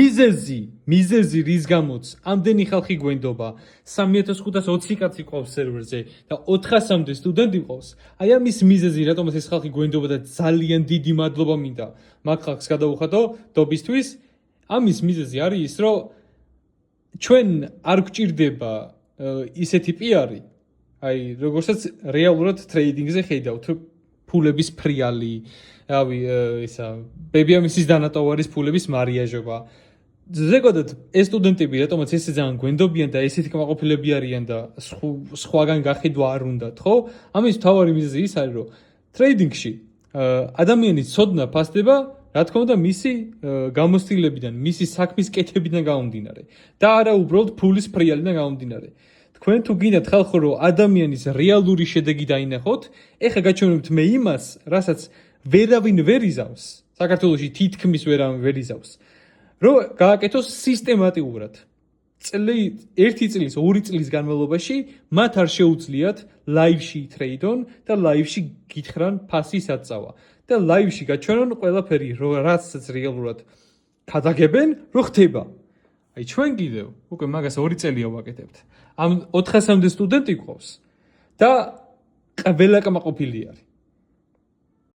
მიზეზი რის გამოც ამდენი ხალხი გვენდობა 3520 კაცი ყავს სერვერზე და 400-მდე სტუდენტი ყავს აი ამის მიზეზი რატომაც ეს ხალხი გვენდობა და ძალიან დიდი მადლობა მინდა მაგ ხალხს გადავუხატო დობისთვის ამის მიზეზი არის ის რომ ჩვენ არ გვჭირდება ისეთი პიარი აი როგორცაც რეალურად ტრეიდინგზე ხედავთ ფულების ფრიალი რავი ისა ბებიამისის დანატოვარის ფულების მარიაჟობა ზოგადად ეს სტუდენტები რატომაც ესე ძალიან გვენდობიან და ესეთი კმაყოფილები არიან და სხვაგან გახედვა არ უნდათ ხო ამის მთავარი მიზეზი ის არის რომ ტრეიდინგში ადამიანის ცოდნა ფასდება რა თქმა უნდა მისი გამოცდილებიდან მისი საქმის კეთებიდან გამომდინარე და არა უბრალოდ ფულის ფრიალიდან გამომდინარე თქვენ თუ გინდათ ხალხო რომ ადამიანის რეალური შედეგი დაინახოთ ეხლა გაჩვენებთ მე იმას რასაც ვერავინ ვერ იზავს საქართველოში თითქმის ვერავინ ვერ იზავს რომ გააკეთოს სისტემატიურად ერთი წლის ორი წლის განმავლობაში მათ არ შეუძლიათ ლაივში ტრეიდონ და ლაივში გითხრან ფასის აწავა და ლაივში გაჩვენონ ყველაფერი რასაც რეალურად გადაგებენ რო ხდება აი ჩვენ კიდევ უკვე მაგას 2 წელია ვაკეთებთ ამ 400-მდე სტუდენტი ყავს და ყველა კმაყოფილი არის